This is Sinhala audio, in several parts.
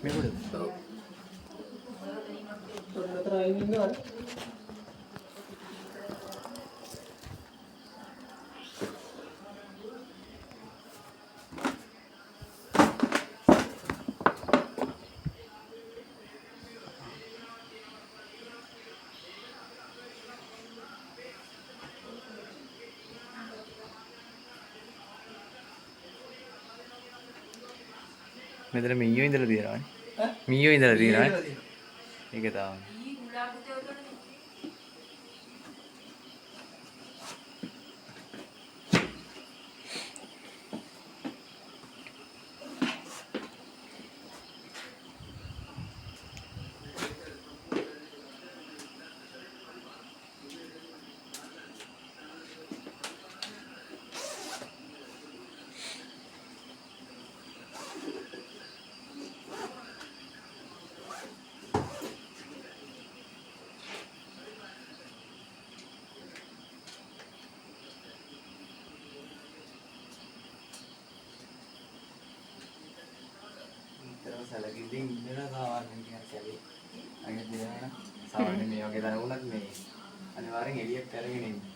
මේකද? ඔව්. ඔන්නතර අයින් ඉන්නවද? මෙතන මීයෝ ඉඳලා තියෙනවානේ. මීයෝ ඉඳලා තියෙනවානේ. ඒක තමයි. සැලකිල්ලෙන් ඉඳලා සාමාන්‍යයෙන් කියන කැලේ අයින දිනවන සාමාන්‍යයෙන් මේ වගේ දර වුණත් මේ අනිවාර්යෙන් එළියට කරගෙන ඉන්නේ.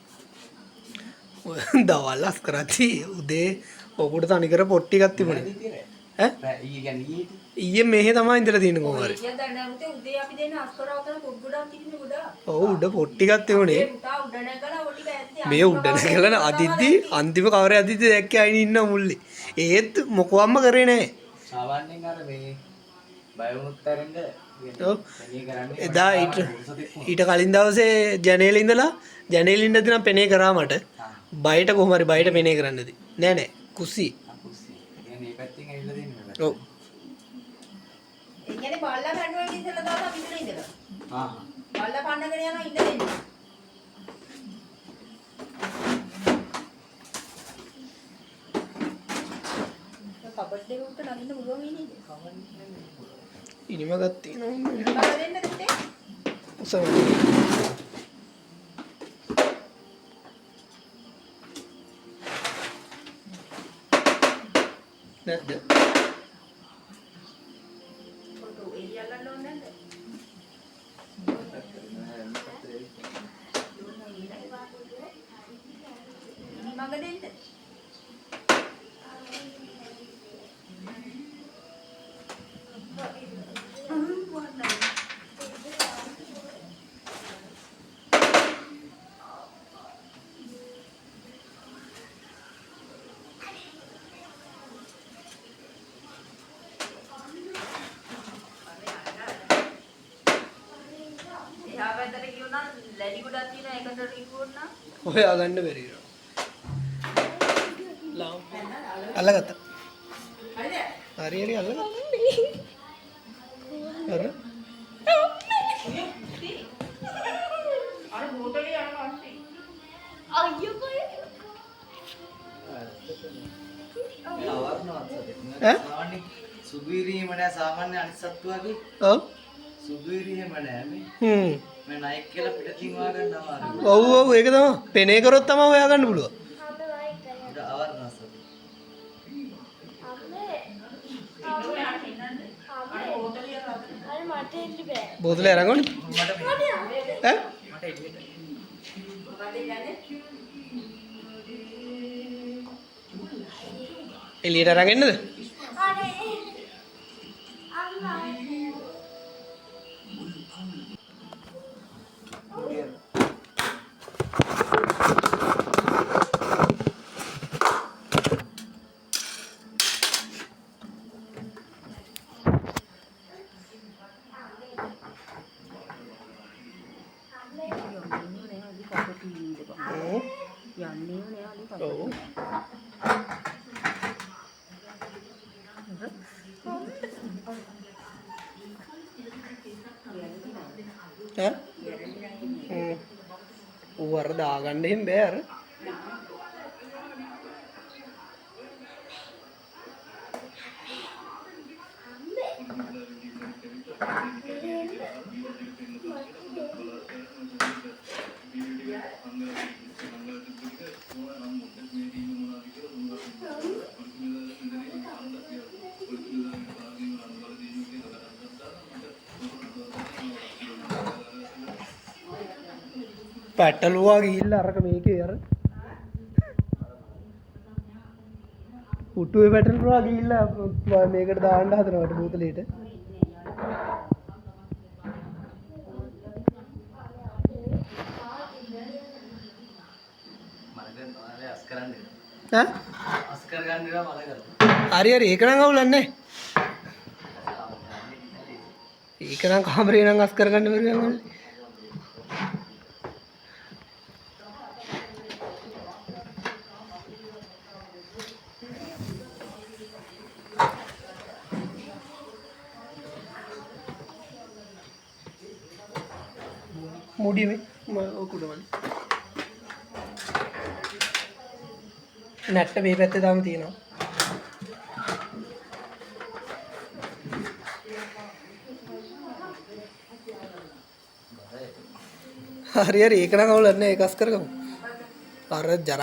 දවල් අස් කරati උදේ ඔකුට තනිකර පොට්ටි එකක් තිබුණේ. ඈ? ඊයේ මෙහෙ තමයි ඉඳලා තියෙන්නේ කොහොම හරි. ඊයේ දැන් නැමුත් උදේ අපි දෙන්න අස් කරා උතන පොඩ් ගොඩක් තිබුණේ ගොඩක්. ඔව් උඩ පොට්ටි එකක් තිබුණේ. උටා උඩ නැගලා ඔය ටික ඇද්දි මේ උඩ නැගලා අදිද්දි අන්තිම කවරේ අදිද්දි දැක්කේ අයින ඉන්න මුල්ලේ. ඒත් මොකවම්ම කරේ නැහැ. සාමාන්‍යයෙන් අර මේ බය වුණොත් තරංග එදා ඊට කලින් දවසේ ජනේලේ ඉඳලා ජනේලේ ඉඳදී නම් පෙනේ කරා මට. බයට කොහොම හරි බයට පෙනේ කරන්නදී. නෑ නෑ කුස්සි. කුස්සි. කියන්නේ මේ පැත්තෙන් ඇවිල්ලා දෙන්නේ. ඔව්. ඒ කියන්නේ බල්ලා කණ්ඩුවෙන් ඉස්සෙල්ලා දාලා පිටන ඉඳලා. ආ. බල්ලා කන්නගෙන යනවා ඉඳලා එන්නේ. කබඩ් එක උඩ නගින්න පුළුවන් වෙන්නේ නේද? ඉනිමගක් තියෙනවා. බල දෙන්නද පුතේ? උසම. නැද්ද? ෆොටෝ එළිය ගන්න ඕනේ නැද්ද? මග දෙන්න. එහා පැත්තට ගියොත් නම් ලැඩි ගොඩක් තියෙන එකකට රිපෝට් නම් හොයා ගන්න බැරි වෙනවා. අල්ලගත්තා. හරිද? හරි හරි අල්ලගත්තා. හරි. අර බෝටලේ යනවා අස්සේ. අයියෝ කොහෙද? සාමාන්‍ය සුදුවිරීම නෑ සාමාන්‍ය අනිත් සත්තු වගේ. ඔව්. සුදුවිරීම නෑ මේ. මේ නයික් කියලා පිටතින් වා ගන්නවා අර. ඔව් ඔව් ඒක තමයි. පෙනේ කරොත් තමයි හොයා ගන්න පුළුවන්. ඒක අවර්ණස. බෝතලේ අරන් ඕනේ. ඈ? මට එළියට. එළියට අරන් එන්නද? යන්නේ නෑ අලි කප. ඔව්. ඈ? ඌ අර දාගන්න එහෙම බෑ අර. පැටලුවා ගිහිල්ලා අරක මේකේ අර පුටුවේ පැටලුවා ගිහිල්ලා මේකට දාන්න හදනවට බෝතලෙට. හරි හරි ඒක නම් අවුලක් නැහැ. ඒක නම් කාමරේ නම් අස් කරගන්න බැරි නම. මුඩි මේ ඔකුඩමල් නැට්ට මේ පැත්තේ තාම තියෙනවා. හරි හරි ඒක නම් අවුලක් නැහැ ඒක අස් කරගමු. අර ජරා